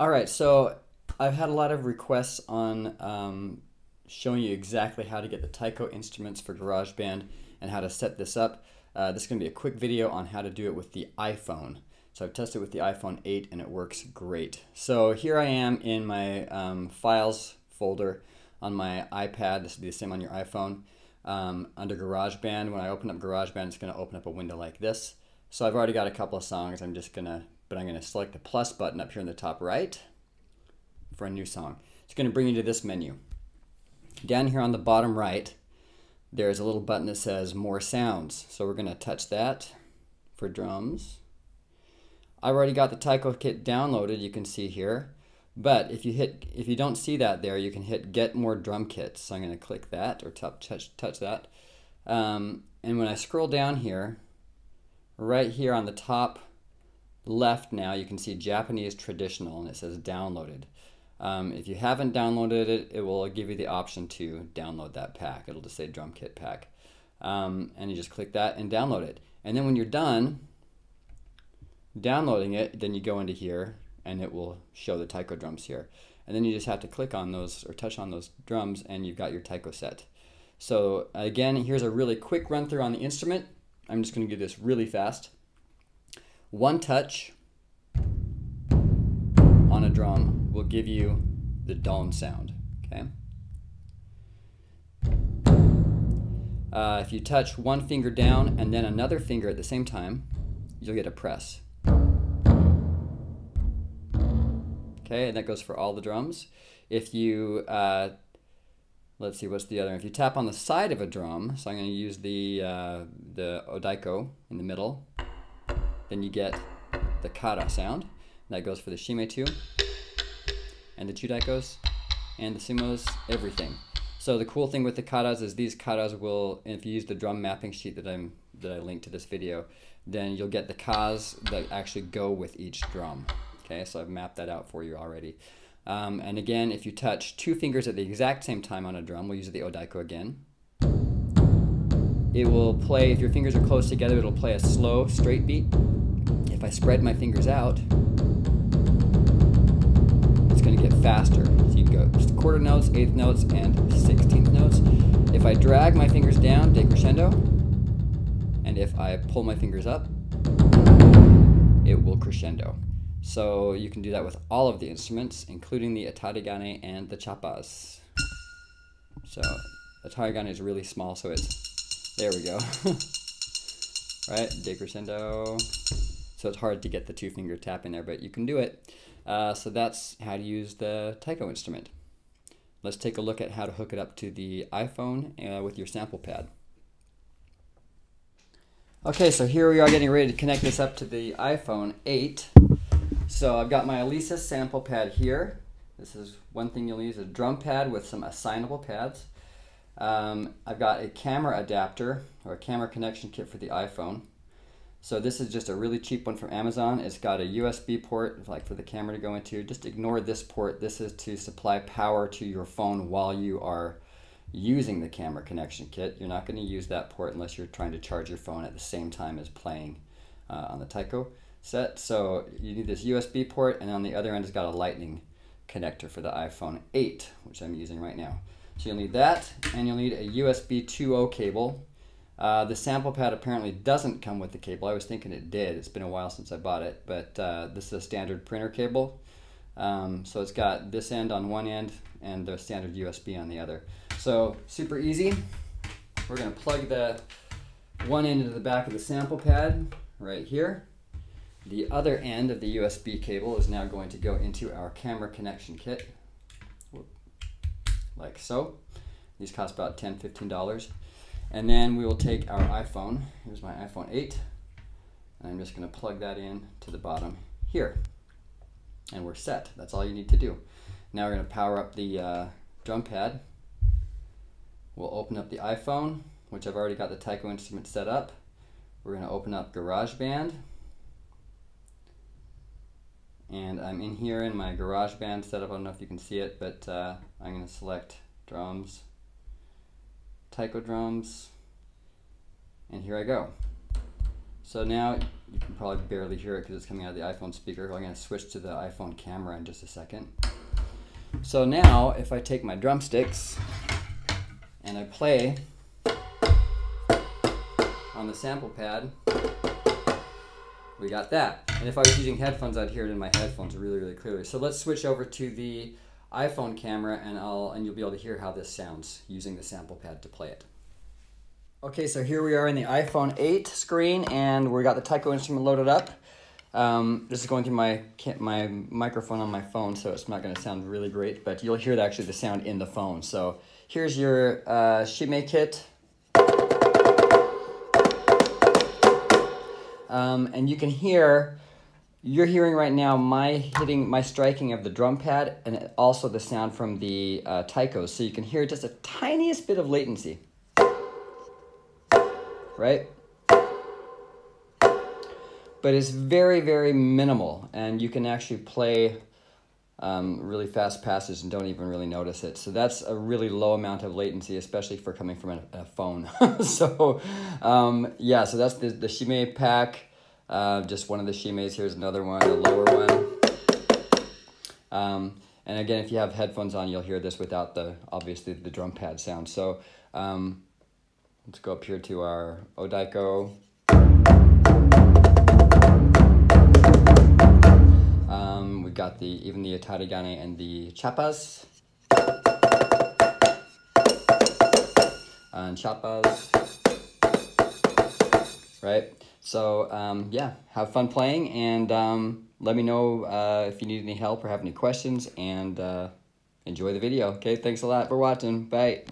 All right, so I've had a lot of requests on showing you exactly how to get the Taiko instruments for GarageBand and how to set this up. This is going to be a quick video on how to do it with the iPhone. So I've tested with the iPhone 8 and it works great. So here I am in my files folder on my iPad. This will be the same on your iPhone. Under GarageBand, when I open up GarageBand, it's going to open up a window like this. So I've already got a couple of songs. I'm going to select the plus button up here in the top right for a new song. It's going to bring you to this menu. Down here on the bottom right, there's a little button that says More Sounds. So we're going to touch that for drums. I've already got the Taiko kit downloaded, you can see here. But if you don't see that there, you can hit Get More Drum Kits. So I'm going to click that or touch that. And when I scroll down here, right here on the top left now, you can see Japanese Traditional and it says Downloaded. If you haven't downloaded it, it will give you the option to download that pack. It'll just say Drum Kit Pack. And you just click that and download it. And then when you're done downloading it, then you go into here and it will show the Taiko drums here. And then you just have to click on those or touch on those drums and you've got your Taiko set. So again, here's a really quick run through on the instrument. I'm just going to do this really fast. One touch on a drum will give you the DON sound. Okay. If you touch one finger down and then another finger at the same time, you'll get a press. Okay, and that goes for all the drums. If you, let's see, what's the other? If you tap on the side of a drum, so I'm going to use the odaiko in the middle, then you get the kara sound. That goes for the shimetu, and the chudaikos, and the sumos, everything. So the cool thing with the karas is these karas will, if you use the drum mapping sheet that I linked to this video, then you'll get the kas that actually go with each drum. Okay, so I've mapped that out for you already. And again, if you touch two fingers at the exact same time on a drum, we'll use the odaiko again. It will play, if your fingers are close together, it'll play a slow, straight beat. If I spread my fingers out, it's going to get faster. So you go quarter notes, eighth notes, and 16th notes. If I drag my fingers down, decrescendo. And if I pull my fingers up, it will crescendo. So you can do that with all of the instruments, including the atarigane and the chapas. So atarigane is really small, so it's, there we go. Right, decrescendo. So it's hard to get the two finger tap in there, but you can do it. So that's how to use the Taiko instrument. Let's take a look at how to hook it up to the iPhone with your sample pad. Okay, so here we are getting ready to connect this up to the iPhone 8. So I've got my Alesis Samplepad here. This is one thing you'll use, a drum pad with some assignable pads. I've got a camera adapter or a camera connection kit for the iPhone. So this is just a really cheap one from Amazon. It's got a USB port like for the camera to go into. Just ignore this port. This is to supply power to your phone while you are using the camera connection kit. You're not going to use that port unless you're trying to charge your phone at the same time as playing on the Taiko set. So you need this USB port, and on the other end it's got a lightning connector for the iPhone 8, which I'm using right now. So you'll need that, and you'll need a USB 2.0 cable. The sample pad apparently doesn't come with the cable. I was thinking it did. It's been a while since I bought it, but this is a standard printer cable. So it's got this end on one end and the standard USB on the other. So super easy. We're going to plug the one end into the back of the sample pad right here. The other end of the USB cable is now going to go into our camera connection kit, like so. These cost about $10, $15. And then we will take our iPhone. Here's my iPhone 8. And I'm just going to plug that in to the bottom here. And we're set. That's all you need to do. Now we're going to power up the drum pad. We'll open up the iPhone, which I've already got the Taiko instrument set up. We're going to open up GarageBand. And I'm in here in my GarageBand setup. I don't know if you can see it, but I'm going to select drums, Taiko drums, and here I go. So now you can probably barely hear it because it's coming out of the iPhone speaker. I'm going to switch to the iPhone camera in just a second. So now if I take my drumsticks and I play on the sample pad, we got that. And if I was using headphones, I'd hear it in my headphones really, really clearly. So let's switch over to the iPhone camera and you'll be able to hear how this sounds using the sample pad to play it. Okay, so here we are in the iPhone 8 screen and we got the Taiko instrument loaded up. This is going through my microphone on my phone, so it's not going to sound really great, but you'll hear actually the sound in the phone. So here's your shime kit. And you can hear, you're hearing right now my striking of the drum pad and also the sound from the Taiko. So you can hear just a tiniest bit of latency, right? But it's very, very minimal, and you can actually play really fast passes and don't even really notice it. So that's a really low amount of latency, especially for coming from a phone. So yeah, so that's the shime pack. Just one of the shimes. Here's another one, a lower one. And again, if you have headphones on, you'll hear this without obviously the drum pad sound. So let's go up here to our Odaiko. We got even the Tarigane and the Chapas. And Chapas. Right? So yeah, have fun playing, and let me know if you need any help or have any questions, and enjoy the video. Okay, thanks a lot for watching. Bye.